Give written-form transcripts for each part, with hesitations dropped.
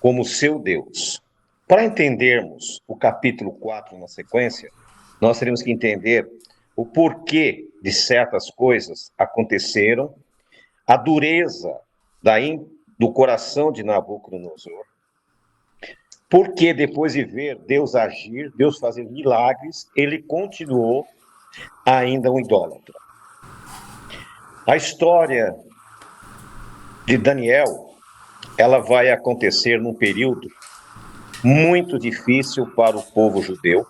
como seu Deus. Para entendermos o capítulo 4 na sequência, nós teremos que entender o porquê de certas coisas aconteceram, a dureza do coração de Nabucodonosor, porque depois de ver Deus agir, Deus fazer milagres, ele continuou ainda um idólatra. A história de Daniel, ela vai acontecer num período muito difícil para o povo judeu.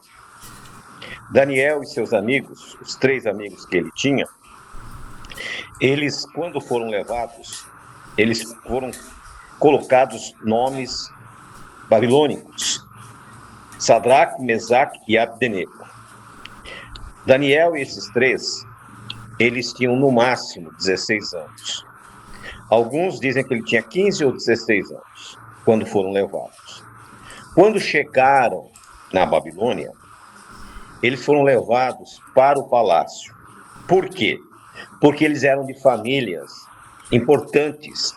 Daniel e seus amigos, os 3 amigos que ele tinha, eles, quando foram levados, eles foram colocados nomes babilônicos: Sadraque, Mesaque e Abdenego. Daniel e esses 3, eles tinham no máximo 16 anos. Alguns dizem que ele tinha 15 ou 16 anos, quando foram levados. Quando chegaram na Babilônia, eles foram levados para o palácio. Por quê? Porque eles eram de famílias importantes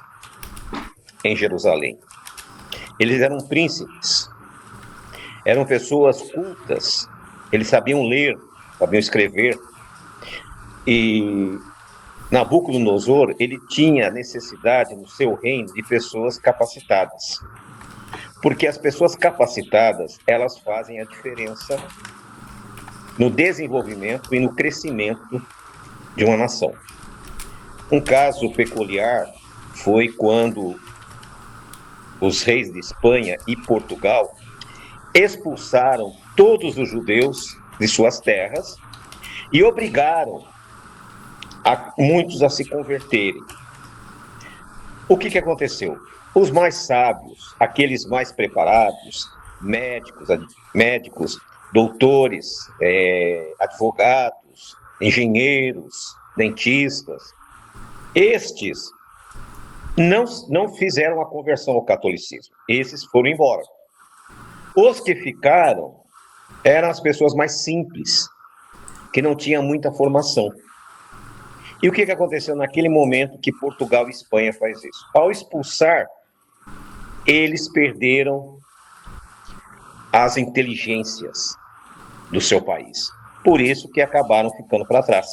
em Jerusalém. Eles eram príncipes, eram pessoas cultas, eles sabiam ler, sabiam escrever. E Nabucodonosor, ele tinha necessidade no seu reino de pessoas capacitadas. Porque as pessoas capacitadas, elas fazem a diferença no desenvolvimento e no crescimento de uma nação. Um caso peculiar foi quando os reis de Espanha e Portugal expulsaram todos os judeus de suas terras e obrigaram muitos a se converterem. O que aconteceu? Os mais sábios, aqueles mais preparados, médicos, doutores, advogados, engenheiros, dentistas, estes não fizeram a conversão ao catolicismo. Esses foram embora. Os que ficaram eram as pessoas mais simples, que não tinham muita formação. E o que aconteceu naquele momento que Portugal e Espanha faz isso? Ao expulsar, eles perderam as inteligências do seu país. Por isso que acabaram ficando para trás.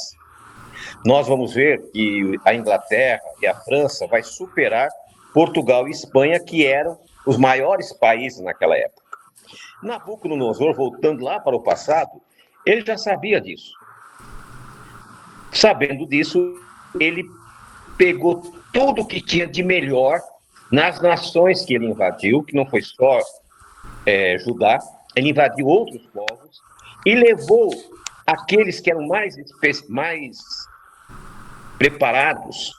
Nós vamos ver que a Inglaterra e a França vai superar Portugal e Espanha, que eram os maiores países naquela época. Nabucodonosor, voltando lá para o passado, ele já sabia disso. Sabendo disso, ele pegou tudo que tinha de melhor nas nações que ele invadiu, que não foi só Judá, ele invadiu outros povos e levou aqueles que eram mais preparados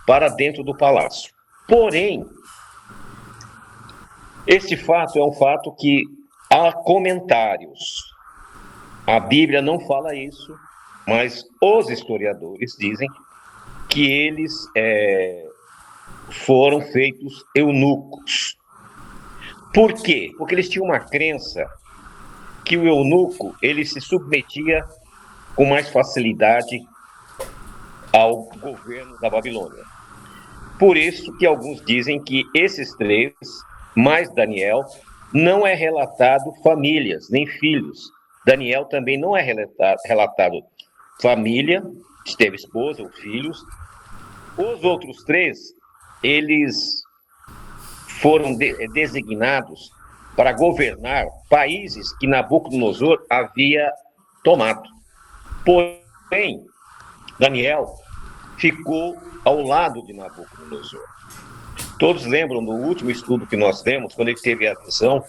para dentro do palácio. Porém, esse fato é um fato que há comentários. A Bíblia não fala isso, mas os historiadores dizem que eles foram feitos eunucos. Por quê? Porque eles tinham uma crença que o eunuco ele se submetia com mais facilidade ao governo da Babilônia. Por isso que alguns dizem que esses 3, mais Daniel, não é relatado famílias, nem filhos. Daniel também não é relatado família, teve esposa ou filhos. Os outros 3, eles foram designados para governar países que Nabucodonosor havia tomado. Porém, Daniel ficou ao lado de Nabucodonosor. Todos lembram do último estudo que nós demos, quando ele teve a visão,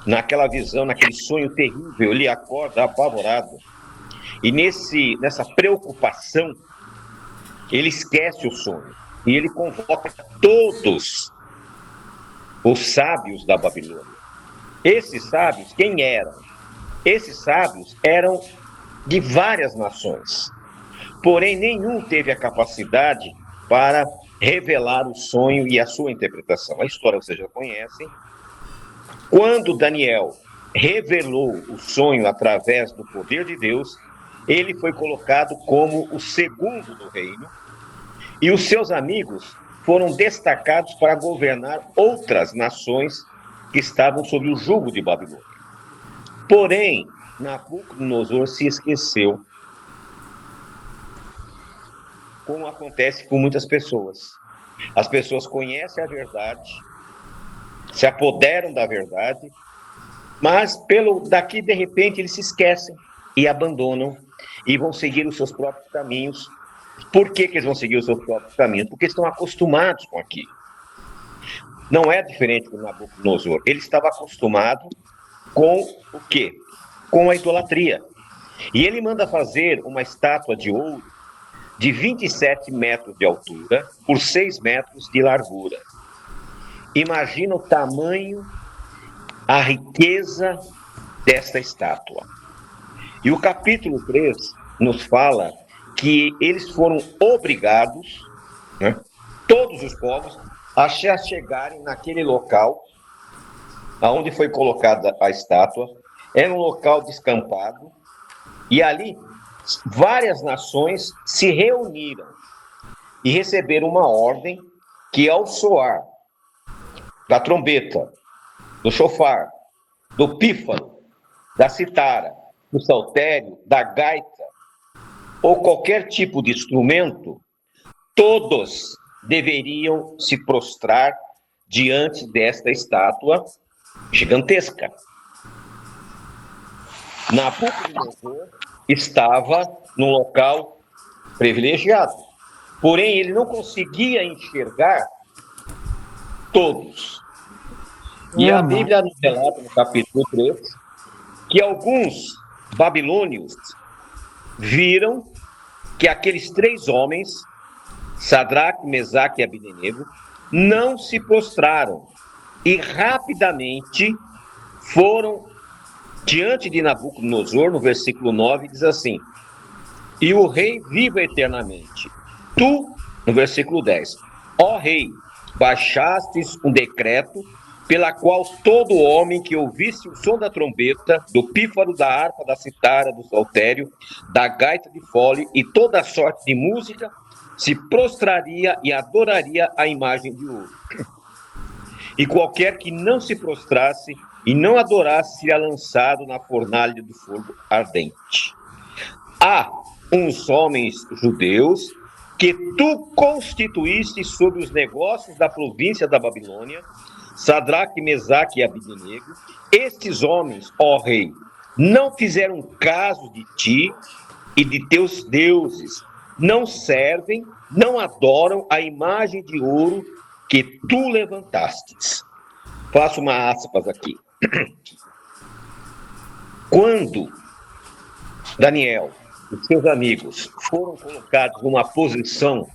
naquele sonho terrível, ele acorda apavorado. E nessa preocupação, ele esquece o sonho. E ele convoca todos os sábios da Babilônia. Esses sábios, quem eram? Esses sábios eram de várias nações. Porém, nenhum teve a capacidade para revelar o sonho e a sua interpretação. A história vocês já conhecem. Quando Daniel revelou o sonho através do poder de Deus, ele foi colocado como o segundo do reino, e os seus amigos foram destacados para governar outras nações que estavam sob o jugo de Babilônia. Porém, Nabucodonosor se esqueceu, como acontece com muitas pessoas. As pessoas conhecem a verdade, se apoderam da verdade, mas daqui de repente eles se esquecem e abandonam e vão seguir os seus próprios caminhos. Por que eles vão seguir os seus próprios caminhos? Porque estão acostumados com aquilo. Não é diferente do Nabucodonosor. Ele estava acostumado com o quê? Com a idolatria. E ele manda fazer uma estátua de ouro de 27 metros de altura por 6 metros de largura. Imagina o tamanho, a riqueza desta estátua. E o capítulo 3 nos fala que eles foram obrigados, né, todos os povos, a chegarem naquele local onde foi colocada a estátua. Era um local descampado, e ali várias nações se reuniram e receberam uma ordem que, ao soar da trombeta, do chofar, do pífano, da citara, do saltério, da gaita, ou qualquer tipo de instrumento, todos deveriam se prostrar diante desta estátua gigantesca. Nabucodonosor estava num local privilegiado, porém ele não conseguia enxergar todos. E a Bíblia nos relata, no capítulo 3, que alguns babilônios viram que aqueles 3 homens, Sadraque, Mesaque e Abdenego, não se prostraram e rapidamente foram diante de Nabucodonosor. No versículo 9 diz assim: e o rei viva eternamente. Tu, no versículo 10, ó rei, baixastes um decreto pela qual todo homem que ouvisse o som da trombeta, do pífaro, da harpa, da citara, do saltério, da gaita de fole e toda sorte de música, se prostraria e adoraria a imagem de ouro. E qualquer que não se prostrasse e não adorasse seria lançado na fornalha do fogo ardente. Há uns homens judeus que tu constituíste sobre os negócios da província da Babilônia, Sadraque, Mesaque e Abdenego. Estes homens, ó rei, não fizeram caso de ti e de teus deuses, não servem, não adoram a imagem de ouro que tu levantastes. Faço uma aspas aqui. Quando Daniel e seus amigos foram colocados numa posição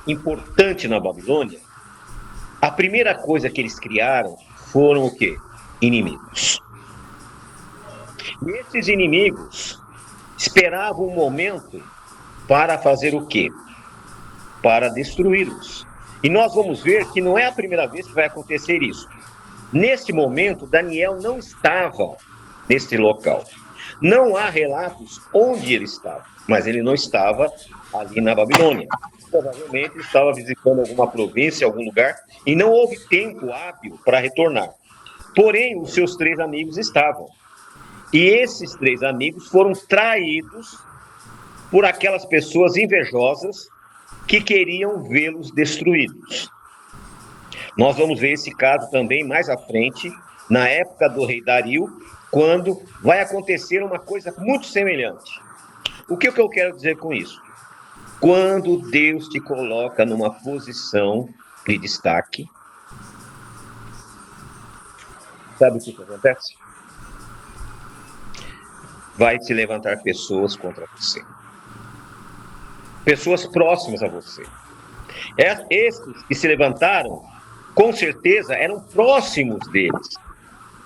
importante na Babilônia, a primeira coisa que eles criaram foram o quê? Inimigos. E esses inimigos esperavam um momento para fazer o quê? Para destruí-los. E nós vamos ver que não é a primeira vez que vai acontecer isso. Neste momento, Daniel não estava neste local. Não há relatos onde ele estava, mas ele não estava ali na Babilônia. Provavelmente estava visitando alguma província, algum lugar, e não houve tempo hábil para retornar. Porém, os seus 3 amigos estavam. E esses 3 amigos foram traídos por aquelas pessoas invejosas que queriam vê-los destruídos. Nós vamos ver esse caso também mais à frente, na época do rei Dario, quando vai acontecer uma coisa muito semelhante. O que eu quero dizer com isso? Quando Deus te coloca numa posição de destaque, sabe o que acontece? Vai se levantar pessoas contra você. Pessoas próximas a você. Esses que se levantaram, com certeza, eram próximos deles.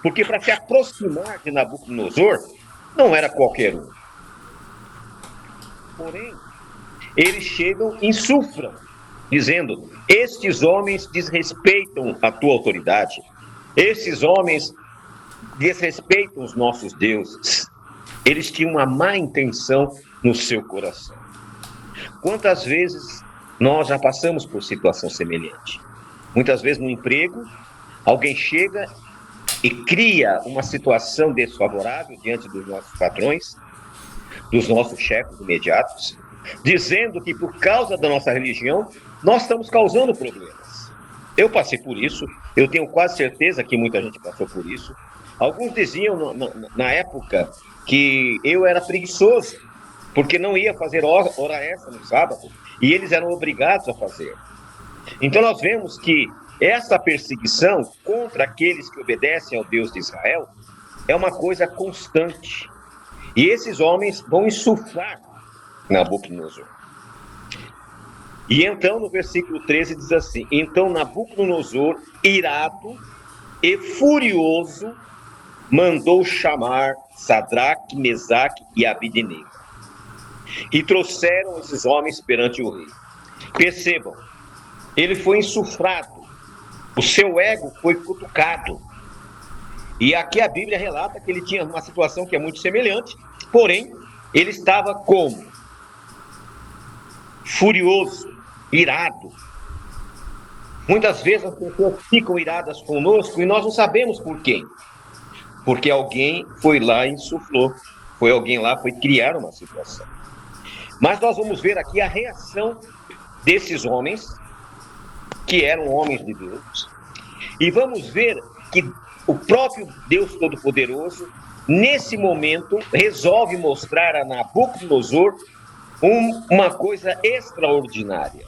Porque para se aproximar de Nabucodonosor, não era qualquer um. Porém, eles chegam e insuflam, dizendo: estes homens desrespeitam a tua autoridade. Esses homens desrespeitam os nossos deuses. Eles tinham uma má intenção no seu coração. Quantas vezes nós já passamos por situação semelhante? Muitas vezes no emprego, alguém chega e cria uma situação desfavorável diante dos nossos patrões, dos nossos chefes imediatos, dizendo que por causa da nossa religião, nós estamos causando problemas. Eu passei por isso, eu tenho quase certeza que muita gente passou por isso. Alguns diziam na época que eu era preguiçoso, porque não ia fazer hora extra no sábado, e eles eram obrigados a fazer. Então nós vemos que essa perseguição contra aqueles que obedecem ao Deus de Israel é uma coisa constante. E esses homens vão insuflar Nabucodonosor. E então no versículo 13 diz assim: então Nabucodonosor, irado e furioso, mandou chamar Sadraque, Mesaque e Abednego. E trouxeram esses homens perante o rei. Percebam, ele foi insuflado, o seu ego foi cutucado. E aqui a Bíblia relata que ele tinha uma situação que é muito semelhante, porém, ele estava como? Furioso, irado. Muitas vezes as pessoas ficam iradas conosco e nós não sabemos por quem. Porque alguém foi lá e insuflou. Alguém lá foi criar uma situação. Mas nós vamos ver aqui a reação desses homens, que eram homens de Deus, e vamos ver que o próprio Deus Todo-Poderoso, nesse momento, resolve mostrar a Nabucodonosor uma coisa extraordinária.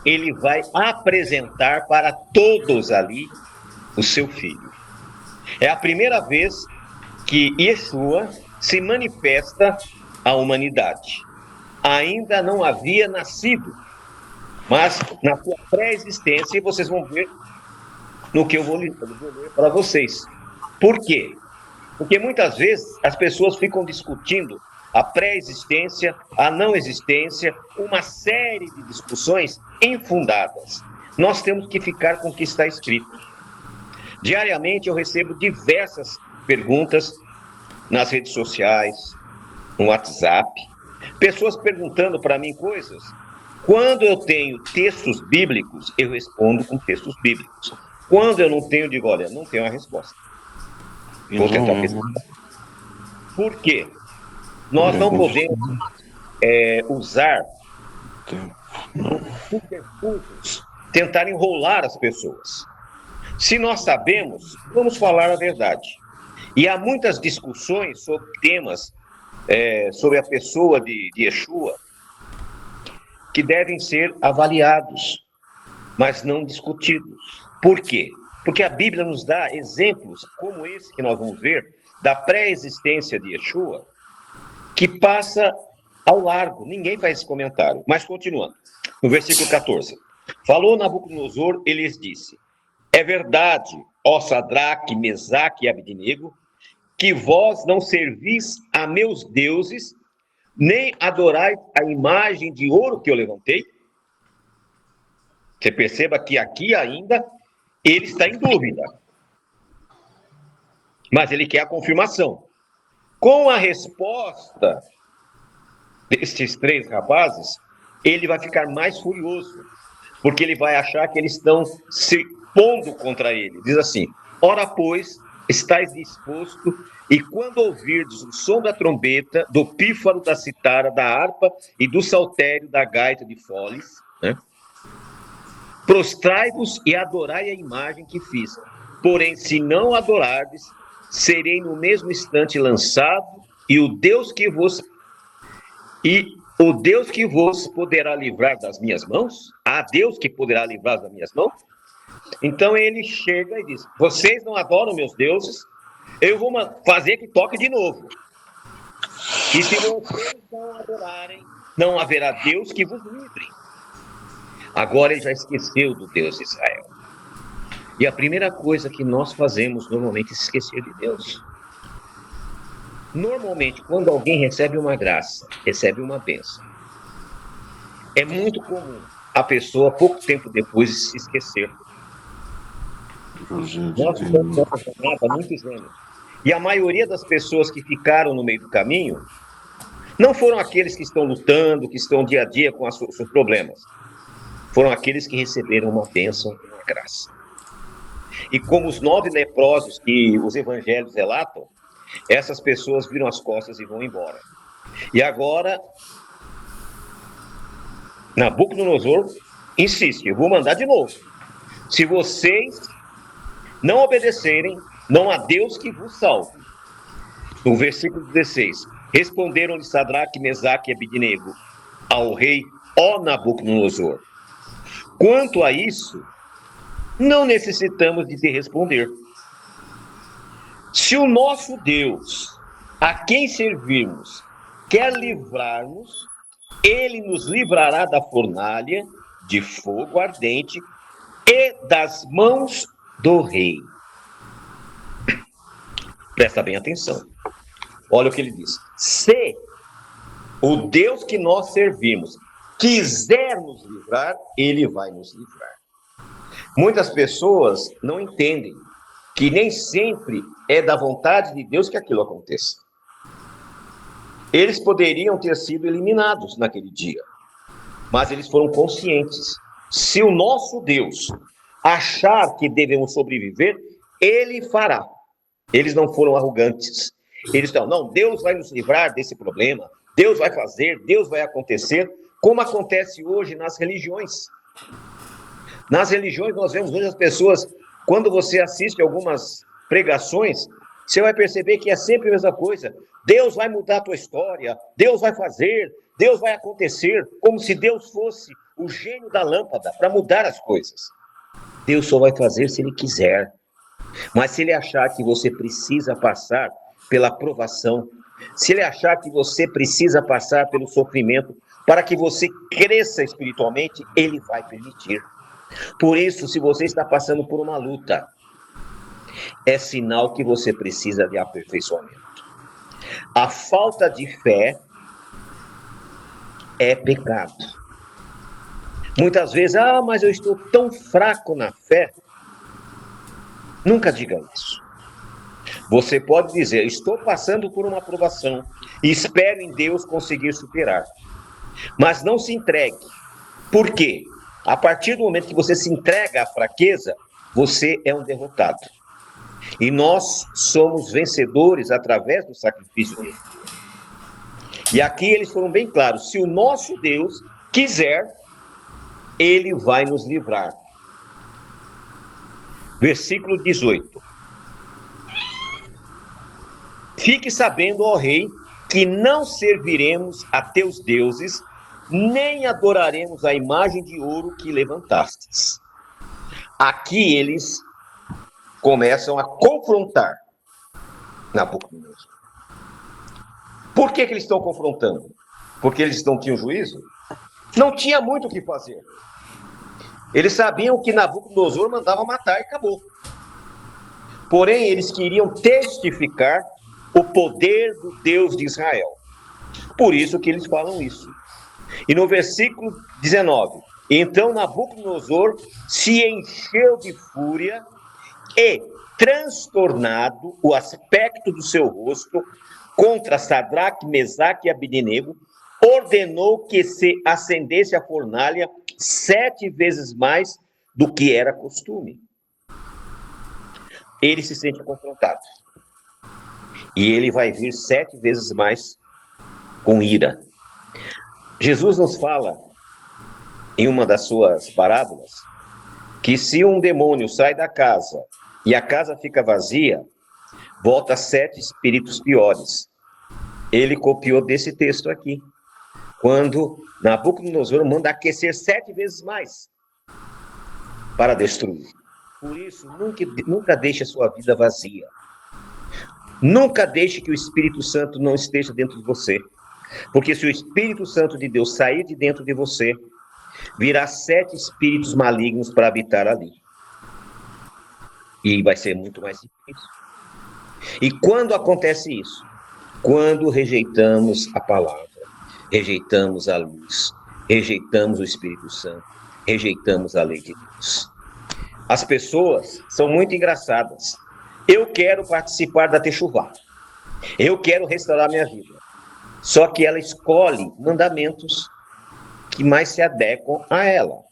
Ele vai apresentar para todos ali o seu filho. É a primeira vez que Yeshua se manifesta à humanidade. Ainda não havia nascido, mas na sua pré-existência, e vocês vão ver no que eu vou ler para vocês. Por quê? Porque muitas vezes as pessoas ficam discutindo a pré-existência, a não existência, uma série de discussões infundadas. Nós temos que ficar com o que está escrito. Diariamente eu recebo diversas perguntas nas redes sociais, no WhatsApp, pessoas perguntando para mim coisas. Quando eu tenho textos bíblicos, eu respondo com textos bíblicos. Quando eu não tenho, eu digo, olha, não tenho a resposta. Vou tentar responder. Por quê? Nós não podemos usar subterfúgios, tentar enrolar as pessoas. Se nós sabemos, vamos falar a verdade. E há muitas discussões sobre temas, sobre a pessoa de Yeshua, que devem ser avaliados, mas não discutidos. Por quê? Porque a Bíblia nos dá exemplos, como esse que nós vamos ver, da pré-existência de Yeshua, que passa ao largo. Ninguém faz esse comentário. Mas continuando, no versículo 14. Falou Nabucodonosor e lhes disse: é verdade, ó Sadraque, Mesaque e Abednego, que vós não servis a meus deuses, nem adorais a imagem de ouro que eu levantei. Você perceba que aqui ainda ele está em dúvida. Mas ele quer a confirmação. Com a resposta destes três rapazes, ele vai ficar mais furioso, porque ele vai achar que eles estão se pondo contra ele. Diz assim: ora, pois, estáis disposto, e quando ouvirdes o som da trombeta, do pífaro, da citara, da harpa e do saltério, da gaita de foles, né? Prostrai-vos e adorai a imagem que fiz. Porém, se não adorardes, serei no mesmo instante lançado, e o Deus que vos poderá livrar das minhas mãos? Há Deus que poderá livrar das minhas mãos? Então ele chega e diz: vocês não adoram meus deuses, eu vou fazer que toque de novo. E se vocês não adorarem, não haverá Deus que vos livre. Agora ele já esqueceu do Deus de Israel. E a primeira coisa que nós fazemos normalmente é esquecer de Deus. Normalmente, quando alguém recebe uma graça, recebe uma bênção, é muito comum a pessoa, pouco tempo depois, se esquecer. Nós estamos nessa jornada há muitos anos. E a maioria das pessoas que ficaram no meio do caminho Não foram aqueles que estão lutando, que estão dia a dia com os seus problemas. Foram aqueles que receberam uma bênção, uma graça. E como os 9 leprosos que os evangelhos relatam, essas pessoas viram as costas e vão embora. E agora, Nabucodonosor insiste, eu vou mandar de novo. Se vocês não obedecerem, não há Deus que vos salve. No versículo 16, responderam-lhe Sadraque, Mesaque e Abednego ao rei, ó Nabucodonosor, quanto a isso, não necessitamos de te responder. Se o nosso Deus, a quem servimos, quer livrar-nos, ele nos livrará da fornalha de fogo ardente e das mãos do rei. Presta bem atenção. Olha o que ele diz. Se o Deus que nós servimos quiser nos livrar, ele vai nos livrar. Muitas pessoas não entendem que nem sempre é da vontade de Deus que aquilo aconteça. Eles poderiam ter sido eliminados naquele dia, mas eles foram conscientes. Se o nosso Deus achar que devemos sobreviver, ele fará. Eles não foram arrogantes. Eles estão, não, Deus vai nos livrar desse problema, Deus vai fazer, Deus vai acontecer, como acontece hoje nas religiões. Nas religiões, nós vemos hoje as pessoas, quando você assiste algumas pregações, você vai perceber que é sempre a mesma coisa. Deus vai mudar a tua história, Deus vai fazer, Deus vai acontecer, como se Deus fosse o gênio da lâmpada para mudar as coisas. Deus só vai fazer se ele quiser. Mas se ele achar que você precisa passar pela provação, se ele achar que você precisa passar pelo sofrimento para que você cresça espiritualmente, ele vai permitir. Por isso, se você está passando por uma luta, é sinal que você precisa de aperfeiçoamento. A falta de fé é pecado. Muitas vezes, mas eu estou tão fraco na fé. Nunca diga isso. Você pode dizer, estou passando por uma provação e espero em Deus conseguir superar. Mas não se entregue. Por quê? A partir do momento que você se entrega à fraqueza, você é um derrotado. E nós somos vencedores através do sacrifício dele. E aqui eles foram bem claros, se o nosso Deus quiser, ele vai nos livrar. Versículo 18. Fique sabendo, ó rei, que não serviremos a teus deuses, nem adoraremos a imagem de ouro que levantastes. Aqui eles começam a confrontar Nabucodonosor. Por que eles estão confrontando? Porque eles não tinham juízo? Não tinha muito o que fazer. Eles sabiam que Nabucodonosor mandava matar e acabou. Porém, eles queriam testificar o poder do Deus de Israel. Por isso que eles falam isso. E no versículo 19, então Nabucodonosor se encheu de fúria e, transtornado o aspecto do seu rosto, contra Sadraque, Mesaque e Abednego, ordenou que se acendesse a fornalha 7 vezes mais do que era costume. Ele se sente confrontado. E ele vai vir 7 vezes mais com ira. Jesus nos fala, em uma das suas parábolas, que se um demônio sai da casa e a casa fica vazia, volta 7 espíritos piores. Ele copiou desse texto aqui, quando Nabucodonosor manda aquecer 7 vezes mais para destruir. Por isso, nunca deixe a sua vida vazia. Nunca deixe que o Espírito Santo não esteja dentro de você. Porque se o Espírito Santo de Deus sair de dentro de você, virá 7 espíritos malignos para habitar ali. E vai ser muito mais difícil. E quando acontece isso? Quando rejeitamos a palavra, rejeitamos a luz, rejeitamos o Espírito Santo, rejeitamos a lei de Deus. As pessoas são muito engraçadas. Eu quero participar da Techuvá. Eu quero restaurar minha vida. Só que ela escolhe mandamentos que mais se adequam a ela.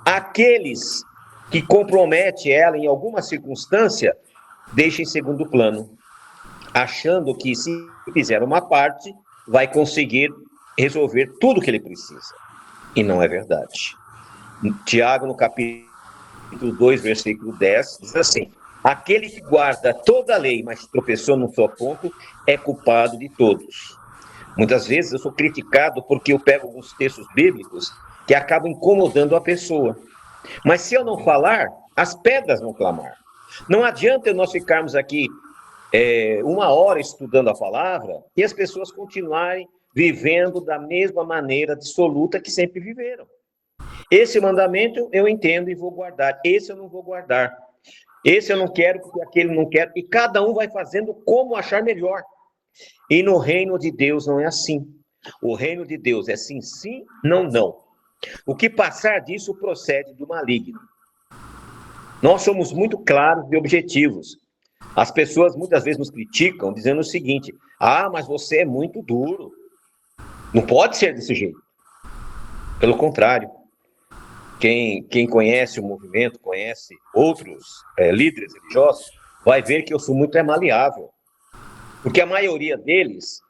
Aqueles que comprometem ela em alguma circunstância, deixa em segundo plano, achando que se fizer uma parte, vai conseguir resolver tudo o que ele precisa. E não é verdade. Tiago, no capítulo 2, versículo 10, diz assim: aquele que guarda toda a lei, mas tropeçou num só ponto, é culpado de todos. Muitas vezes eu sou criticado porque eu pego alguns textos bíblicos que acabam incomodando a pessoa. Mas se eu não falar, as pedras vão clamar. Não adianta nós ficarmos aqui uma hora estudando a palavra e as pessoas continuarem vivendo da mesma maneira dissoluta que sempre viveram. Esse mandamento eu entendo e vou guardar. Esse eu não vou guardar. Esse eu não quero porque aquele não quer. E cada um vai fazendo como achar melhor. E no reino de Deus não é assim. O reino de Deus é sim, sim, não, não. O que passar disso procede do maligno. Nós somos muito claros e objetivos. As pessoas muitas vezes nos criticam dizendo o seguinte: ah, mas você é muito duro. Não pode ser desse jeito. Pelo contrário. Quem conhece o movimento, conhece outros líderes religiosos, vai ver que eu sou muito maleável. Porque a maioria deles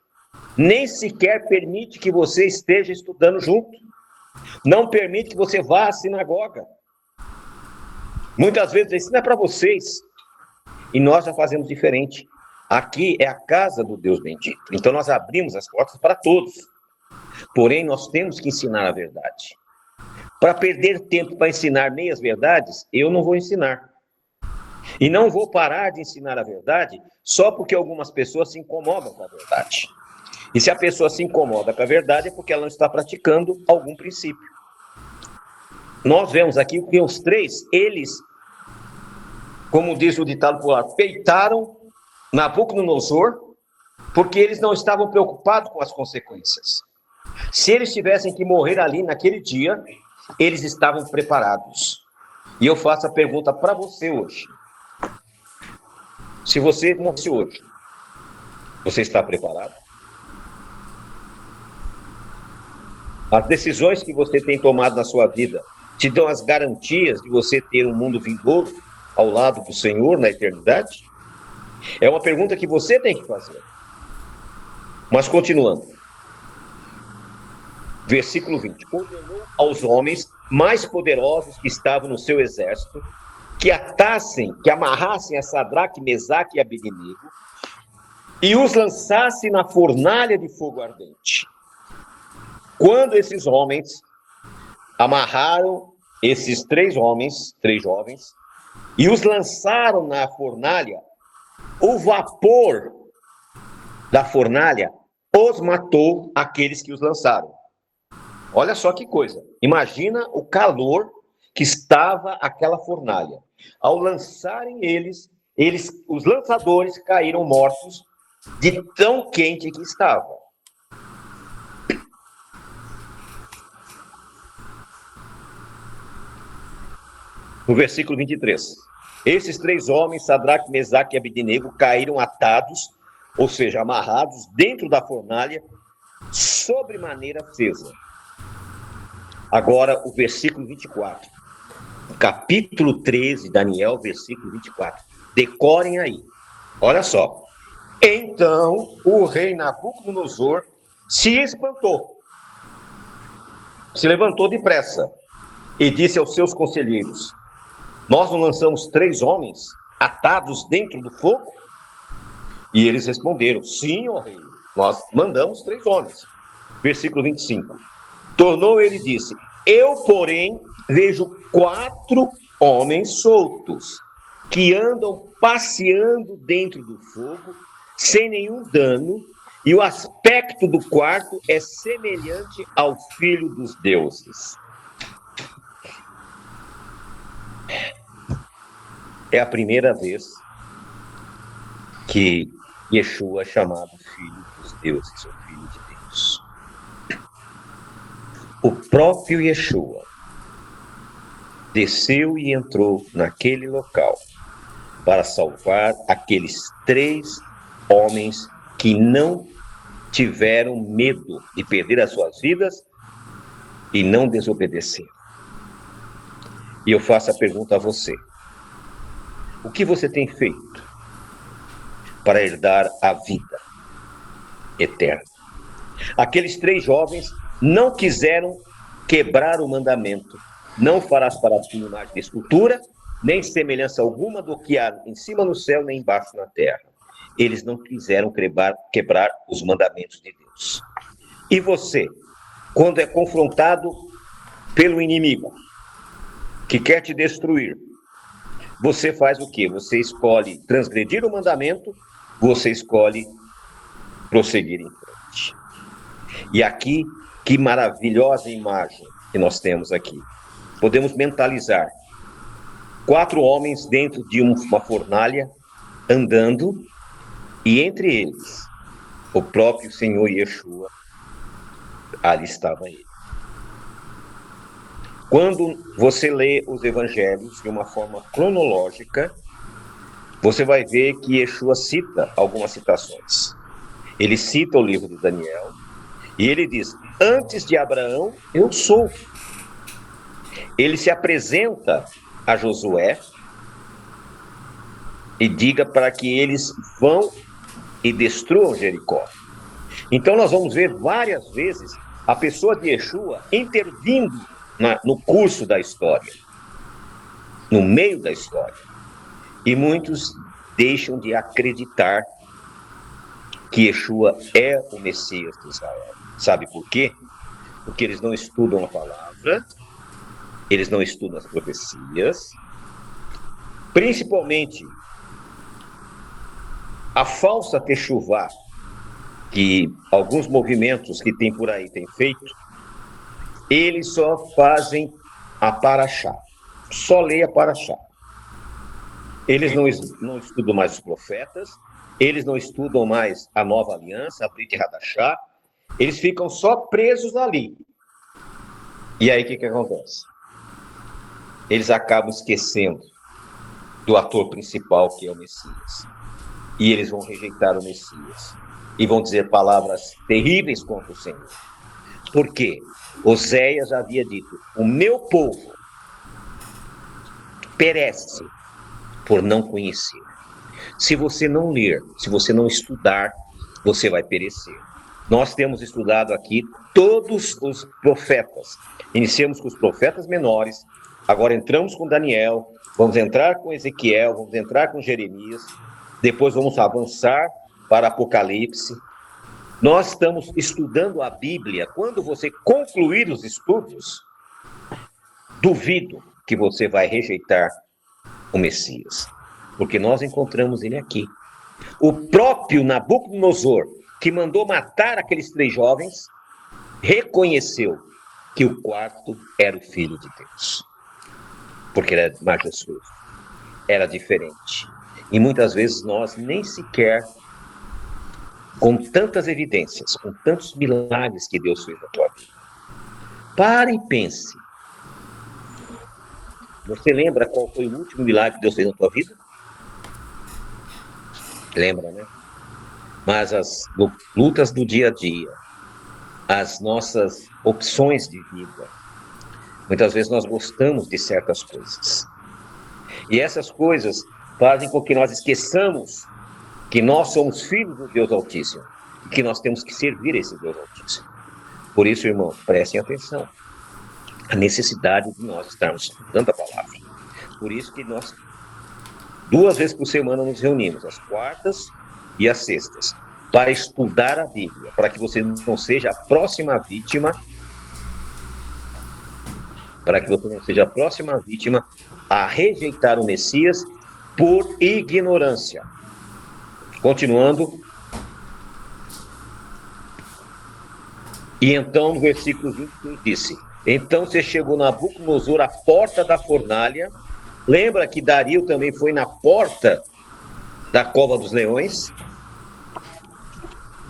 nem sequer permite que você esteja estudando junto. Não permite que você vá à sinagoga. Muitas vezes isso não é para vocês. E nós já fazemos diferente. Aqui é a casa do Deus bendito. Então nós abrimos as portas para todos. Porém, nós temos que ensinar a verdade. Para perder tempo para ensinar meias verdades, eu não vou ensinar. E não vou parar de ensinar a verdade só porque algumas pessoas se incomodam com a verdade. E se a pessoa se incomoda com a verdade é porque ela não está praticando algum princípio. Nós vemos aqui que os três, eles, como diz o ditado popular, peitaram Nabucodonosor porque eles não estavam preocupados com as consequências. Se eles tivessem que morrer ali naquele dia, eles estavam preparados. E eu faço a pergunta para você hoje. Se você morresse hoje, você está preparado? As decisões que você tem tomado na sua vida te dão as garantias de você ter um mundo vindouro ao lado do Senhor na eternidade? É uma pergunta que você tem que fazer. Mas continuando. Versículo 20. Ordenou aos homens mais poderosos que estavam no seu exército que amarrassem a Sadraque, Mesaque e Abednego e os lançassem na fornalha de fogo ardente. Quando esses homens amarraram esses três jovens, e os lançaram na fornalha, o vapor da fornalha os matou aqueles que os lançaram. Olha só que coisa. Imagina o calor que estava aquela fornalha. Ao lançarem os lançadores caíram mortos de tão quente que estava. No versículo 23. Esses três homens, Sadraque, Mesaque e Abednego, caíram atados, ou seja, amarrados dentro da fornalha, sobremaneira acesa. Agora, o versículo 24. Capítulo 13, Daniel, versículo 24. Decorem aí. Olha só. Então, o rei Nabucodonosor se espantou. Se levantou depressa e disse aos seus conselheiros: nós não lançamos três homens atados dentro do fogo? E eles responderam: sim, ó rei, nós mandamos três homens. Versículo 25. Tornou ele e disse: eu, porém, vejo 4 homens soltos, que andam passeando dentro do fogo, sem nenhum dano, e o aspecto do quarto é semelhante ao Filho dos Deuses. É a primeira vez que Yeshua é chamado Filho dos Deuses, ou Filho de Deus. O próprio Yeshua desceu e entrou naquele local para salvar aqueles 3 homens que não tiveram medo de perder as suas vidas e não desobedeceram. E eu faço a pergunta a você: o que você tem feito para herdar a vida eterna? Aqueles 3 jovens não quiseram quebrar o mandamento: não farás para ti imagem de escultura, nem semelhança alguma do que há em cima no céu, nem embaixo na terra. Eles não quiseram quebrar os mandamentos de Deus. E você, quando é confrontado pelo inimigo que quer te destruir, você faz o quê? Você escolhe transgredir o mandamento, você escolhe prosseguir em frente. E aqui, que maravilhosa imagem que nós temos aqui. Podemos mentalizar 4 homens dentro de uma fornalha, andando, e entre eles, o próprio Senhor Yeshua, ali estava ele. Quando você lê os evangelhos de uma forma cronológica, você vai ver que Yeshua cita algumas citações. Ele cita o livro de Daniel, e ele diz: antes de Abraão, eu sou. Ele se apresenta a Josué e diga para que eles vão e destruam Jericó. Então nós vamos ver várias vezes a pessoa de Yeshua intervindo no curso da história, no meio da história. E muitos deixam de acreditar que Yeshua é o Messias de Israel. Sabe por quê? Porque eles não estudam a palavra, eles não estudam as profecias, principalmente a falsa techuvá que alguns movimentos que tem por aí têm feito. Eles só fazem a paraxá, só leem a paraxá. Eles não estudam mais os profetas, eles não estudam mais a nova aliança, a Brit Hadashah, eles ficam só presos ali. E aí o que acontece? Eles acabam esquecendo do ator principal, que é o Messias. E eles vão rejeitar o Messias. E vão dizer palavras terríveis contra o Senhor. Por quê? Oséias havia dito: o meu povo perece por não conhecer. Se você não ler, se você não estudar, você vai perecer. Nós temos estudado aqui todos os profetas. Iniciamos com os profetas menores, agora entramos com Daniel, vamos entrar com Ezequiel, vamos entrar com Jeremias, depois vamos avançar para Apocalipse. Nós estamos estudando a Bíblia. Quando você concluir os estudos, duvido que você vai rejeitar o Messias, porque nós encontramos ele aqui. O próprio Nabucodonosor, que mandou matar aqueles 3 jovens, reconheceu que o quarto era o Filho de Deus, porque era majestoso, era diferente. E muitas vezes nós nem sequer, com tantas evidências, com tantos milagres que Deus fez na tua vida, pare e pense. Você lembra qual foi o último milagre que Deus fez na tua vida? Lembra, né? Mas as lutas do dia a dia, as nossas opções de vida, muitas vezes nós gostamos de certas coisas. E essas coisas fazem com que nós esqueçamos que nós somos filhos do Deus Altíssimo e que nós temos que servir esse Deus Altíssimo. Por isso, irmãos, prestem atenção. A necessidade de nós estarmos estudando a palavra. Por isso que nós 2 vezes por semana nos reunimos, às quartas e às sextas, para estudar a Bíblia, para que você não seja a próxima vítima, a rejeitar o Messias por ignorância. Continuando. E então, no versículo 20, disse: então se chegou Nabucodonosor à porta da fornalha. Lembra que Dario também foi na porta da cova dos leões,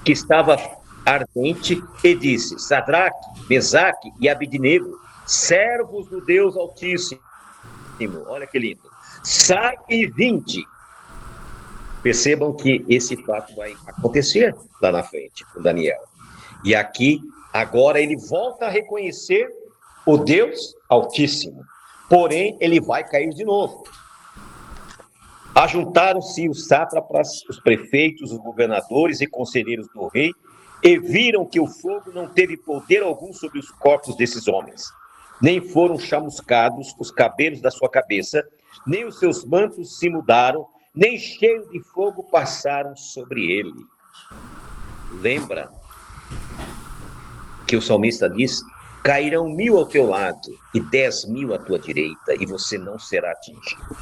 que estava ardente, e disse: Sadraque, Mesaque e Abidnego, servos do Deus Altíssimo, olha que lindo, sai e vinde. Percebam que esse fato vai acontecer lá na frente com Daniel. E aqui, agora, ele volta a reconhecer o Deus Altíssimo. Porém, ele vai cair de novo. Ajuntaram-se os sátrapas, os prefeitos, os governadores e conselheiros do rei, e viram que o fogo não teve poder algum sobre os corpos desses homens. Nem foram chamuscados os cabelos da sua cabeça, nem os seus mantos se mudaram, nem cheio de fogo passaram sobre ele. Lembra que o salmista diz: cairão 1000 ao teu lado e 10.000 à tua direita, e você não será atingido.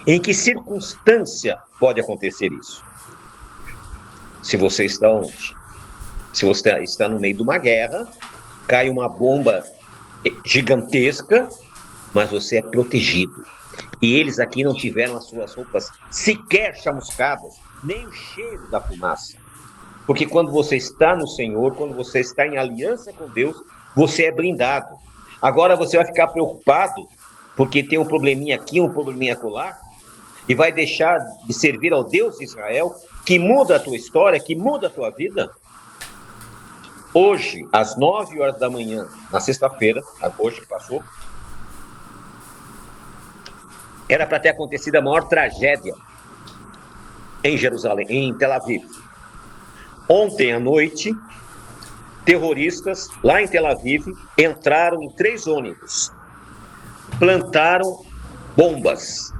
Em que circunstância pode acontecer isso? Se você está onde? Se você está no meio de uma guerra, cai uma bomba gigantesca, mas você é protegido. E eles aqui não tiveram as suas roupas sequer chamuscadas, nem o cheiro da fumaça. Porque quando você está no Senhor, quando você está em aliança com Deus, você é blindado. Agora você vai ficar preocupado porque tem um probleminha aqui, um probleminha acolá, e vai deixar de servir ao Deus de Israel, que muda a tua história, que muda a tua vida? Hoje, às 9 horas da manhã, na sexta-feira, hoje que passou, era para ter acontecido a maior tragédia em Jerusalém, em Tel Aviv. Ontem à noite, terroristas lá em Tel Aviv entraram em 3 ônibus, plantaram bombas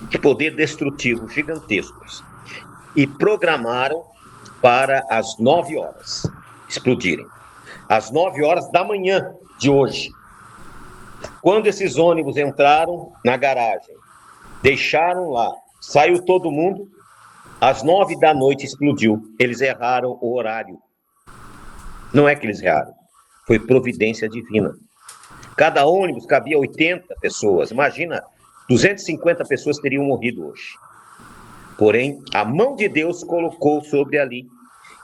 de poder destrutivo gigantescos e programaram para as 9 horas explodirem. Às 9 horas da manhã de hoje. Quando esses ônibus entraram na garagem, deixaram lá, saiu todo mundo, às 9 da noite explodiu. Eles erraram o horário. Não é que eles erraram, foi providência divina. Cada ônibus cabia 80 pessoas. Imagina, 250 pessoas teriam morrido hoje. Porém, a mão de Deus colocou sobre ali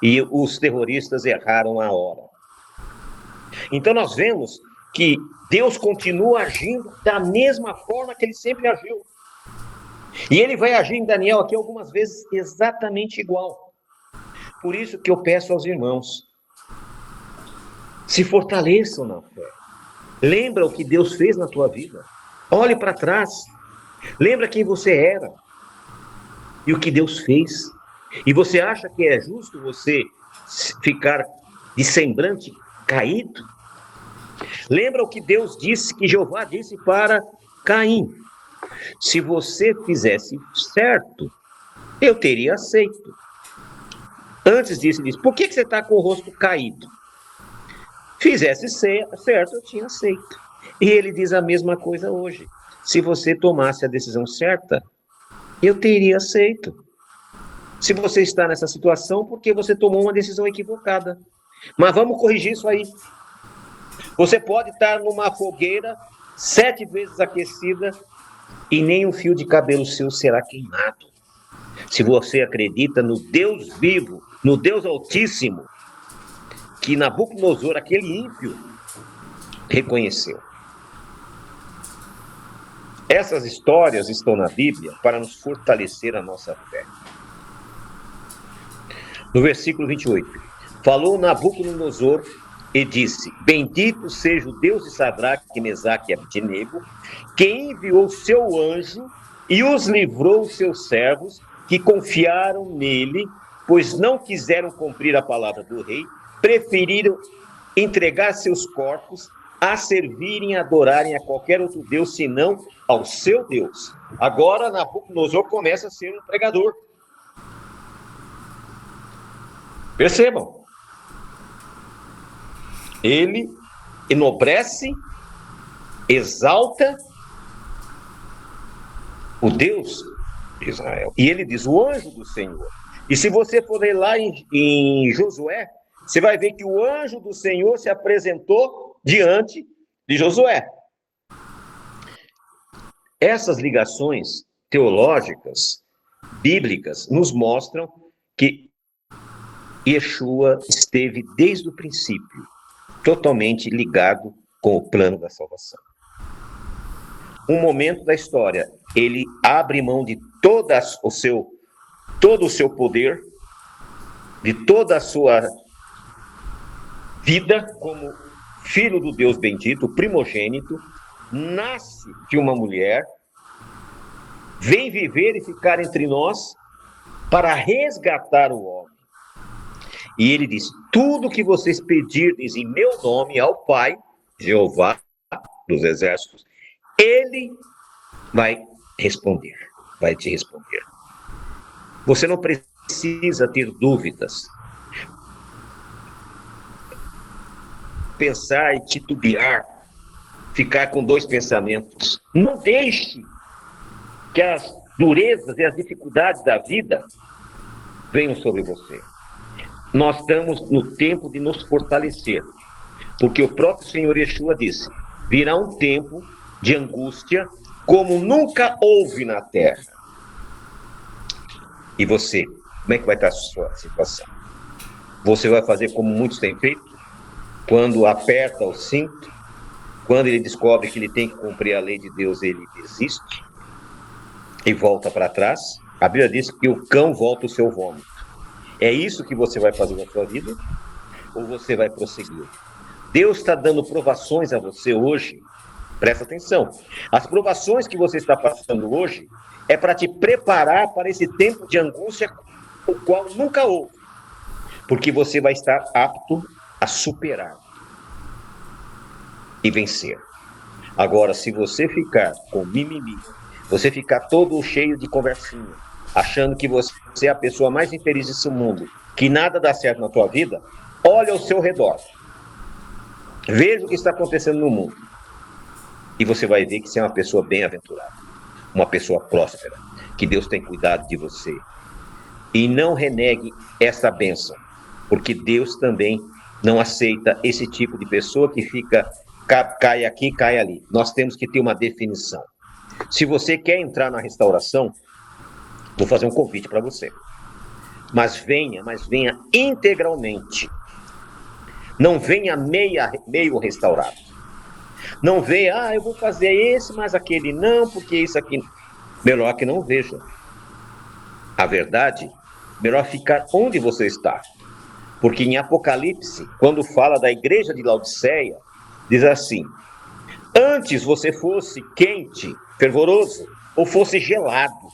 e os terroristas erraram a hora. Então nós vemos que Deus continua agindo da mesma forma que ele sempre agiu. E ele vai agir em Daniel aqui algumas vezes exatamente igual. Por isso que eu peço aos irmãos, se fortaleçam na fé. Lembra o que Deus fez na tua vida. Olhe para trás. Lembra quem você era e o que Deus fez. E você acha que é justo você ficar de semblante caído? Lembra o que Deus disse, que Jeová disse para Caim: se você fizesse certo, eu teria aceito. Antes disso, ele disse: por que você está com o rosto caído? Fizesse certo, eu tinha aceito. E ele diz a mesma coisa hoje: se você tomasse a decisão certa, eu teria aceito. Se você está nessa situação, porque você tomou uma decisão equivocada. Mas vamos corrigir isso aí. Você pode estar numa fogueira 7 vezes aquecida e nem um fio de cabelo seu será queimado. Se você acredita no Deus vivo, no Deus Altíssimo, que Nabucodonosor, aquele ímpio, reconheceu. Essas histórias estão na Bíblia para nos fortalecer a nossa fé. No versículo 28, falou Nabucodonosor e disse: bendito seja o Deus de Sadraque, Mesaque e Abednego, que enviou seu anjo e os livrou os seus servos, que confiaram nele, pois não quiseram cumprir a palavra do rei, preferiram entregar seus corpos a servirem e adorarem a qualquer outro Deus, senão ao seu Deus. Agora Nabucodonosor começa a ser um pregador. Percebam, ele enobrece, exalta o Deus de Israel. E ele diz: o anjo do Senhor. E se você for ler lá em Josué, você vai ver que o anjo do Senhor se apresentou diante de Josué. Essas ligações teológicas, bíblicas, nos mostram que Yeshua esteve desde o princípio totalmente ligado com o plano da salvação. Um momento da história, ele abre mão de todo o seu todo o seu poder, de toda a sua vida como filho do Deus bendito, primogênito, nasce de uma mulher, vem viver e ficar entre nós para resgatar o homem. E ele diz: tudo que vocês pedirdes em meu nome ao Pai, Jeová dos exércitos, ele vai responder, vai te responder. Você não precisa ter dúvidas, pensar e titubear, ficar com dois pensamentos. Não deixe que as durezas e as dificuldades da vida venham sobre você. Nós estamos no tempo de nos fortalecer, porque o próprio Senhor Yeshua disse: virá um tempo de angústia como nunca houve na terra. E você, como é que vai estar a sua situação? Você vai fazer como muitos têm feito? Quando aperta o cinto, quando ele descobre que ele tem que cumprir a lei de Deus, ele desiste e volta para trás. A Bíblia diz que o cão volta o seu vômito. É isso que você vai fazer na sua vida? Ou você vai prosseguir? Deus está dando provações a você hoje. Presta atenção. As provações que você está passando hoje é para te preparar para esse tempo de angústia, o qual nunca houve. Porque você vai estar apto a superar e vencer. Agora, se você ficar com mimimi, você ficar todo cheio de conversinha, achando que você é a pessoa mais infeliz desse mundo, que nada dá certo na tua vida, olha ao seu redor. Veja o que está acontecendo no mundo. E você vai ver que você é uma pessoa bem-aventurada, uma pessoa próspera, que Deus tem cuidado de você. E não renegue essa bênção, porque Deus também não aceita esse tipo de pessoa que fica, cai aqui, cai ali. Nós temos que ter uma definição. Se você quer entrar na restauração, vou fazer um convite para você. Mas venha integralmente. Não venha meio restaurado. Não venha, eu vou fazer esse, mas aquele não, porque isso aqui... Melhor que não veja. A verdade, melhor ficar onde você está. Porque em Apocalipse, quando fala da igreja de Laodiceia, diz assim: antes você fosse quente, fervoroso, ou fosse gelado.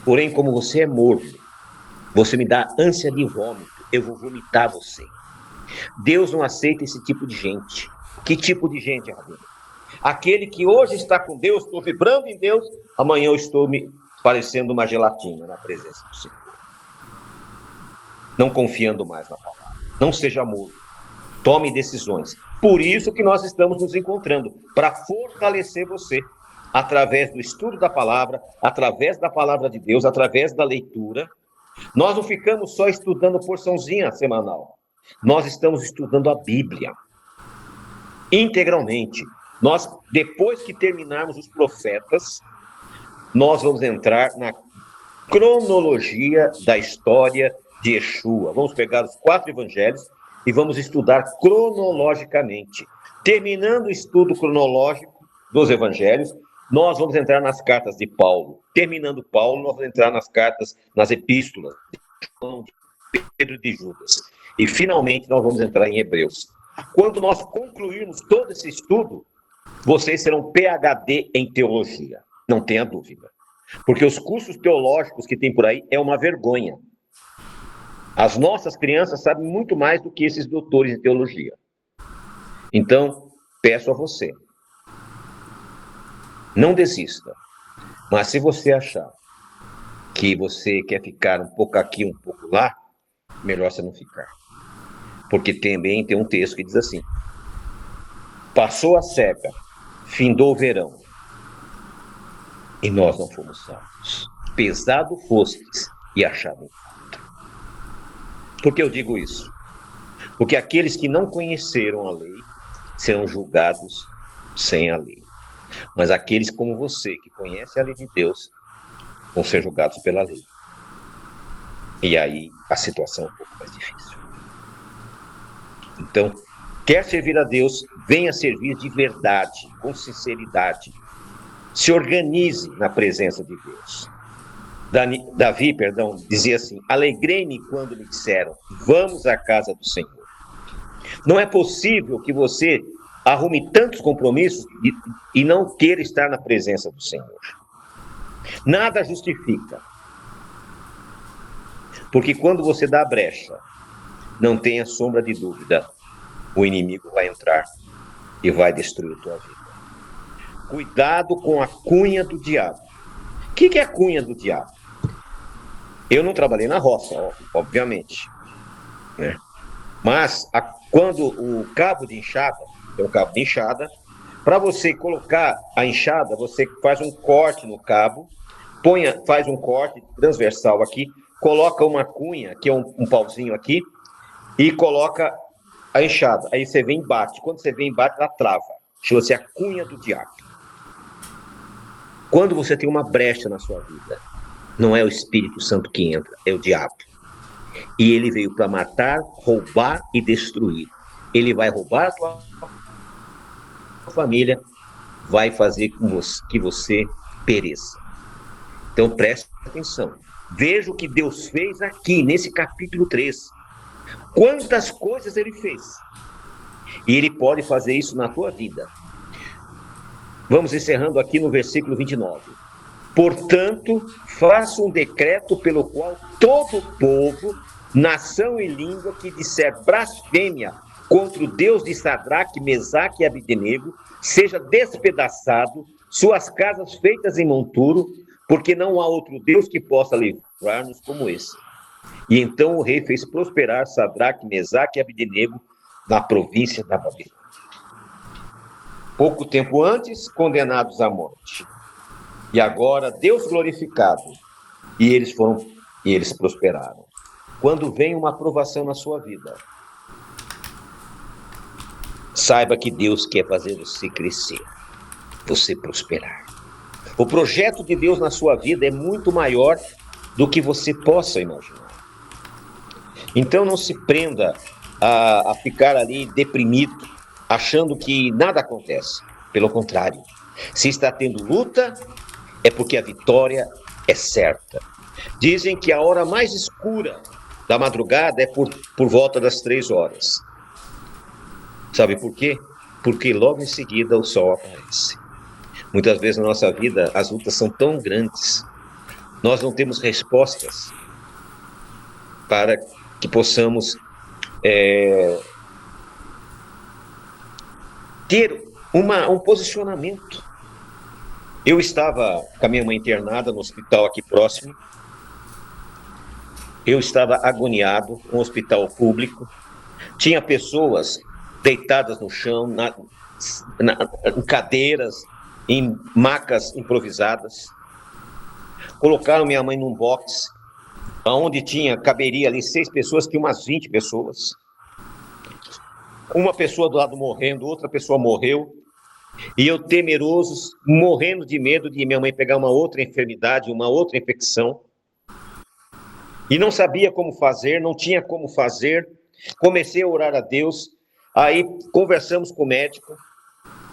Porém, como você é morno, você me dá ânsia de vômito, eu vou vomitar você. Deus não aceita esse tipo de gente. Que tipo de gente, Rabino? Aquele que hoje está com Deus, estou vibrando em Deus, amanhã eu estou me parecendo uma gelatina na presença do Senhor. Não confiando mais na palavra. Não seja mudo. Tome decisões. Por isso que nós estamos nos encontrando, para fortalecer você, através do estudo da palavra, através da palavra de Deus, através da leitura. Nós não ficamos só estudando porçãozinha semanal. Nós estamos estudando a Bíblia integralmente. Nós, depois que terminarmos os profetas, nós vamos entrar na cronologia da história de Yeshua. Vamos pegar os 4 evangelhos e vamos estudar cronologicamente. Terminando o estudo cronológico dos evangelhos, nós vamos entrar nas cartas de Paulo. Terminando Paulo, nós vamos entrar nas cartas, nas epístolas de João, de Pedro e de Judas. E, finalmente, nós vamos entrar em Hebreus. Quando nós concluirmos todo esse estudo, vocês serão PhD em teologia. Não tenha dúvida. Porque os cursos teológicos que tem por aí é uma vergonha. As nossas crianças sabem muito mais do que esses doutores em teologia. Então, peço a você, não desista. Mas se você achar que você quer ficar um pouco aqui, um pouco lá, melhor você não ficar. Porque também tem um texto que diz assim: passou a seca, findou o verão, e nós não fomos salvos. Pesado fostes e achado falta. Por que eu digo isso? Porque aqueles que não conheceram a lei serão julgados sem a lei. Mas aqueles como você, que conhece a lei de Deus, vão ser julgados pela lei. E aí a situação é um pouco mais difícil. Então, quer servir a Deus, venha servir de verdade, com sinceridade. Se organize na presença de Deus. Davi, dizia assim: alegrei-me quando me disseram, vamos à casa do Senhor. Não é possível que você arrume tantos compromissos e não queira estar na presença do Senhor. Nada justifica. Porque quando você dá a brecha, não tenha sombra de dúvida, o inimigo vai entrar e vai destruir a tua vida. Cuidado com a cunha do diabo. O que é a cunha do diabo? Eu não trabalhei na roça, obviamente, né? Mas quando o cabo de enxada, tem um cabo de enxada, para você colocar a enxada, você faz um corte no cabo, faz um corte transversal aqui, coloca uma cunha, que é um pauzinho aqui, e coloca a enxada. Aí você vem e bate. Quando você vem e bate, ela trava. Chama-se a cunha do diabo. Quando você tem uma brecha na sua vida, não é o Espírito Santo que entra, é o diabo. E ele veio para matar, roubar e destruir. Ele vai roubar a tua família, vai fazer com que você pereça. Então preste atenção. Veja o que Deus fez aqui, nesse capítulo 3. Quantas coisas ele fez. E ele pode fazer isso na tua vida. Vamos encerrando aqui no versículo 29. Portanto, faça um decreto pelo qual todo o povo, nação e língua que disser blasfêmia contra o Deus de Sadraque, Mesaque e Abdenego, seja despedaçado, suas casas feitas em monturo, porque não há outro Deus que possa livrar-nos como esse. E então o rei fez prosperar Sadraque, Mesaque e Abdenego na província da Babilônia. Pouco tempo antes, condenados à morte. E agora, Deus glorificado. E eles prosperaram. Quando vem uma aprovação na sua vida, saiba que Deus quer fazer você crescer, você prosperar. O projeto de Deus na sua vida é muito maior do que você possa imaginar. Então não se prenda a ficar ali deprimido, achando que nada acontece. Pelo contrário, se está tendo luta, é porque a vitória é certa. Dizem que a hora mais escura da madrugada é por volta das 3 horas. Sabe por quê? Porque logo em seguida o sol aparece. Muitas vezes na nossa vida as lutas são tão grandes, nós não temos respostas para que possamos ter um posicionamento. Eu estava com a minha mãe internada no hospital aqui próximo, eu estava agoniado, um hospital público, tinha pessoas deitadas no chão, em cadeiras, em macas improvisadas. Colocaram minha mãe num box, onde caberia ali 6 pessoas, tinha umas 20 pessoas. Uma pessoa do lado morrendo, outra pessoa morreu. E eu temeroso, morrendo de medo de minha mãe pegar uma outra enfermidade, uma outra infecção. E não sabia como fazer, não tinha como fazer. Comecei a orar a Deus. Aí conversamos com o médico,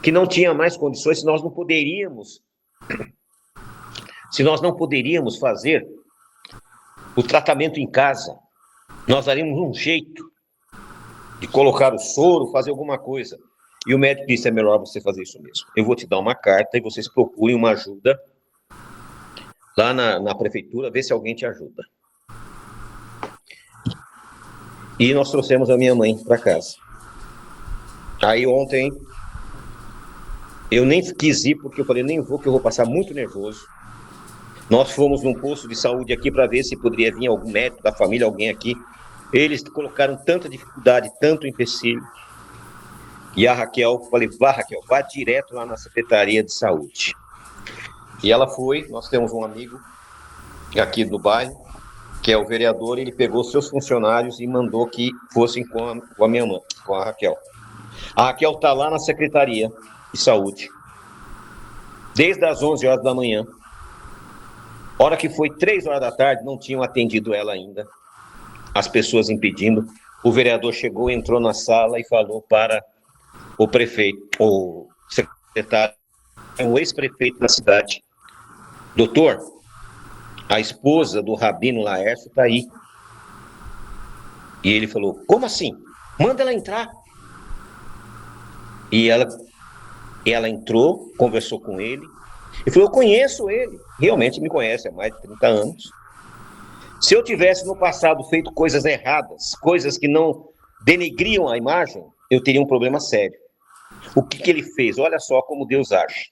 que não tinha mais condições, se nós não poderíamos fazer o tratamento em casa. Nós daríamos um jeito de colocar o soro, fazer alguma coisa. E o médico disse, é melhor você fazer isso mesmo. Eu vou te dar uma carta e vocês procurem uma ajuda lá na prefeitura, ver se alguém te ajuda. E nós trouxemos a minha mãe para casa. Aí ontem, eu nem quis ir, porque eu falei, nem vou, que eu vou passar muito nervoso. Nós fomos num posto de saúde aqui para ver se poderia vir algum médico da família, alguém aqui. Eles colocaram tanta dificuldade, tanto empecilho. E a Raquel, falei, Raquel, vá direto lá na Secretaria de Saúde. E ela foi, nós temos um amigo aqui do bairro, que é o vereador, ele pegou seus funcionários e mandou que fossem com a minha mãe, com a Raquel. A Raquel está lá na Secretaria de Saúde, desde as 11 horas da manhã. Hora que foi 3 horas da tarde, não tinham atendido ela ainda. As pessoas impedindo. O vereador chegou, entrou na sala e falou para o prefeito, o secretário, o ex-prefeito da cidade. Doutor, a esposa do Rabino Laércio está aí. E ele falou, como assim? Manda ela entrar. E ela entrou, conversou com ele, e falou, eu conheço ele. Realmente me conhece há mais de 30 anos. Se eu tivesse no passado feito coisas erradas, coisas que não denegriam a imagem, eu teria um problema sério. O que ele fez? Olha só como Deus age.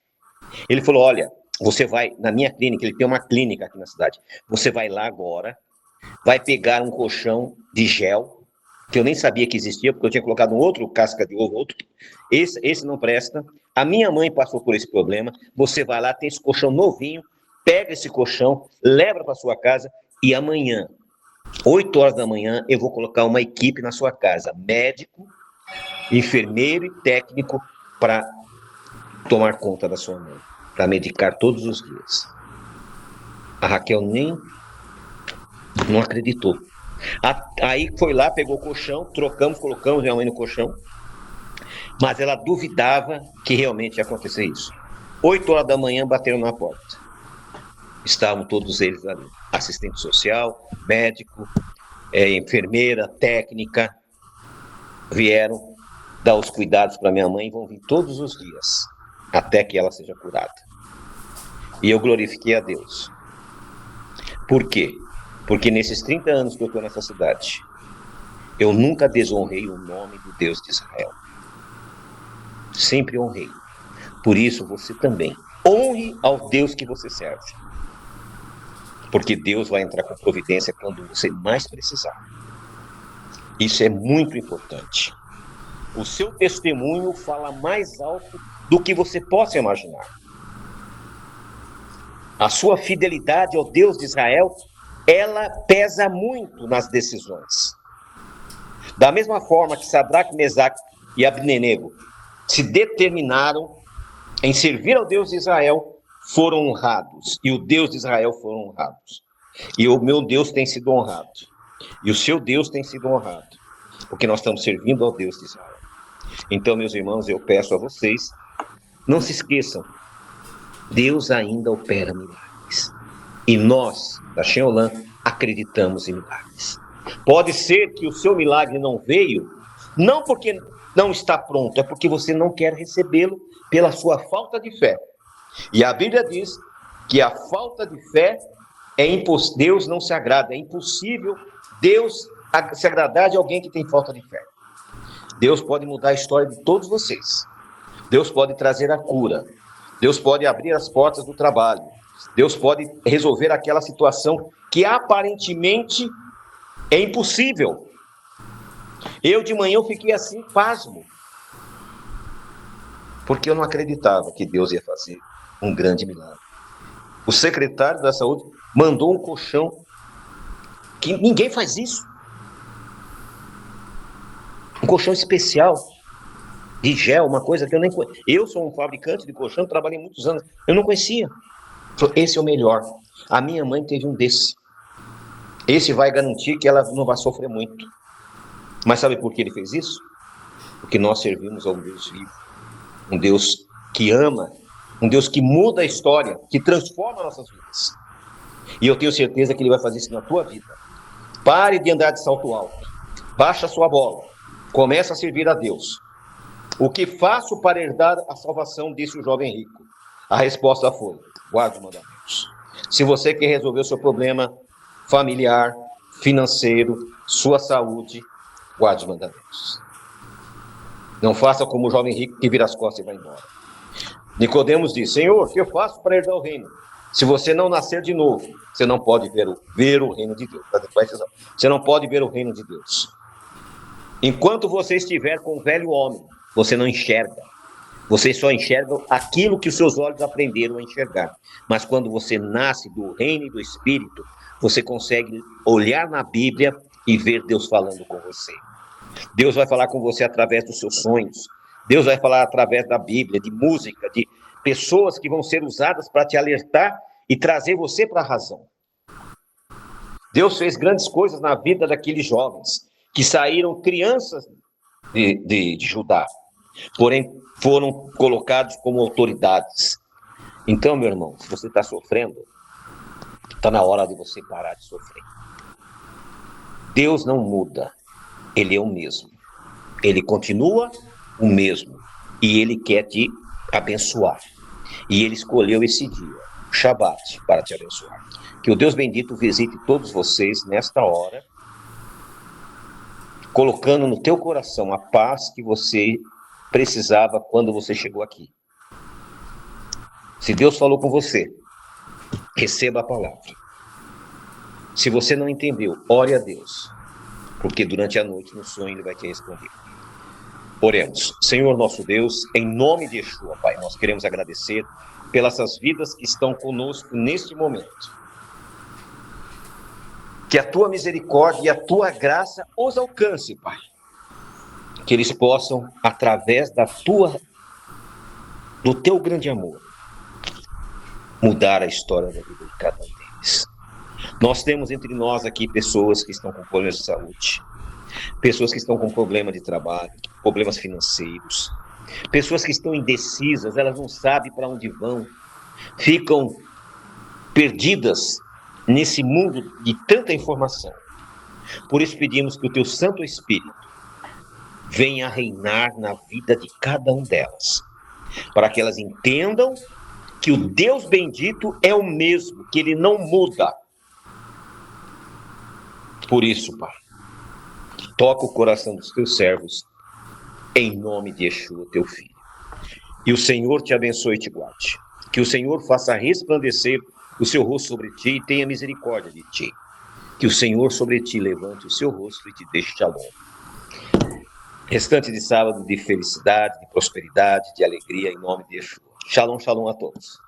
Ele falou, olha, você vai na minha clínica, ele tem uma clínica aqui na cidade, você vai lá agora, vai pegar um colchão de gel, que eu nem sabia que existia, porque eu tinha colocado um outro casca de ovo, outro. Esse não presta. A minha mãe passou por esse problema. Você vai lá, tem esse colchão novinho, pega esse colchão, leva para sua casa e amanhã, 8 horas da manhã, eu vou colocar uma equipe na sua casa, médico, enfermeiro e técnico, para tomar conta da sua mãe, para medicar todos os dias. A Raquel nem não acreditou. Aí foi lá, pegou o colchão, trocamos, colocamos minha mãe no colchão, mas ela duvidava que realmente ia acontecer isso. 8 horas da manhã bateram na porta. Estavam todos eles ali, assistente social, médico, enfermeira, técnica, vieram dar os cuidados para minha mãe e vão vir todos os dias, até que ela seja curada. E eu glorifiquei a Deus. Por quê? Porque nesses 30 anos que eu estou nessa cidade, eu nunca desonrei o nome do Deus de Israel. Sempre honrei. Por isso, você também honre ao Deus que você serve. Porque Deus vai entrar com providência quando você mais precisar. Isso é muito importante. O seu testemunho fala mais alto do que você possa imaginar. A sua fidelidade ao Deus de Israel, ela pesa muito nas decisões. Da mesma forma que Sadraque, Mesaque e Abdenego se determinaram em servir ao Deus de Israel, foram honrados. E o Deus de Israel foram honrados. E o meu Deus tem sido honrado. E o seu Deus tem sido honrado. Porque nós estamos servindo ao Deus de Israel. Então, meus irmãos, eu peço a vocês, não se esqueçam, Deus ainda opera milagres. E nós, da Sheolan, acreditamos em milagres. Pode ser que o seu milagre não veio, não porque não está pronto, é porque você não quer recebê-lo pela sua falta de fé. E a Bíblia diz que a falta de fé Deus não se agrada, é impossível Deus se agradar de alguém que tem falta de fé. Deus pode mudar a história de todos vocês. Deus pode trazer a cura. Deus pode abrir as portas do trabalho. Deus pode resolver aquela situação que aparentemente é impossível. Eu de manhã eu fiquei assim, pasmo. Porque eu não acreditava que Deus ia fazer um grande milagre. O secretário da saúde mandou um colchão que ninguém faz isso. Um colchão especial de gel, uma coisa que eu nem conhecia. Eu sou um fabricante de colchão, trabalhei muitos anos, eu não conhecia. Esse é o melhor. A minha mãe teve um desse. Esse vai garantir que ela não vai sofrer muito. Mas sabe por que ele fez isso? Porque nós servimos a um Deus vivo, um Deus que ama, um Deus que muda a história, que transforma nossas vidas. E eu tenho certeza que ele vai fazer isso na tua vida. Pare de andar de salto alto. Baixa a sua bola. Começa a servir a Deus. O que faço para herdar a salvação, disse o jovem rico. A resposta foi, guarde os mandamentos. Se você quer resolver o seu problema familiar, financeiro, sua saúde, guarde os mandamentos. Não faça como o jovem rico que vira as costas e vai embora. Nicodemos disse, Senhor, o que eu faço para herdar o reino? Se você não nascer de novo, você não pode ver o reino de Deus. Você não pode ver o reino de Deus. Enquanto você estiver com o velho homem, você não enxerga. Você só enxerga aquilo que os seus olhos aprenderam a enxergar. Mas quando você nasce do reino e do Espírito, você consegue olhar na Bíblia e ver Deus falando com você. Deus vai falar com você através dos seus sonhos. Deus vai falar através da Bíblia, de música, de pessoas que vão ser usadas para te alertar e trazer você para a razão. Deus fez grandes coisas na vida daqueles jovens que saíram crianças de Judá, porém foram colocados como autoridades. Então, meu irmão, se você está sofrendo, Está na hora de você parar de sofrer. Deus não muda, Ele é o mesmo. Ele continua o mesmo e Ele quer te abençoar. E Ele escolheu esse dia, o Shabat, para te abençoar. Que o Deus bendito visite todos vocês nesta hora, colocando no teu coração a paz que você precisava quando você chegou aqui. Se Deus falou com você, receba a palavra. Se você não entendeu, ore a Deus, porque durante a noite, no sonho, Ele vai te responder. Oremos. Senhor nosso Deus, em nome de Yeshua, Pai, nós queremos agradecer pelas vidas que estão conosco neste momento. Que a Tua misericórdia e a Tua graça os alcance, Pai. Que eles possam, através do Teu grande amor, mudar a história da vida de cada um deles. Nós temos entre nós aqui pessoas que estão com problemas de saúde, pessoas que estão com problema de trabalho, problemas financeiros, pessoas que estão indecisas, elas não sabem para onde vão, ficam perdidas nesse mundo de tanta informação. Por isso pedimos que o Teu Santo Espírito venha reinar na vida de cada um delas, para que elas entendam que o Deus bendito é o mesmo, que Ele não muda. Por isso, Pai, toca o coração dos Teus servos, em nome de Yeshua, Teu Filho. E o Senhor te abençoe e te guarde. Que o Senhor faça resplandecer o seu rosto sobre ti e tenha misericórdia de ti. Que o Senhor sobre ti levante o seu rosto e te deixe shalom. Restante de sábado de felicidade, de prosperidade, de alegria, em nome de Yeshua. Shalom, shalom a todos.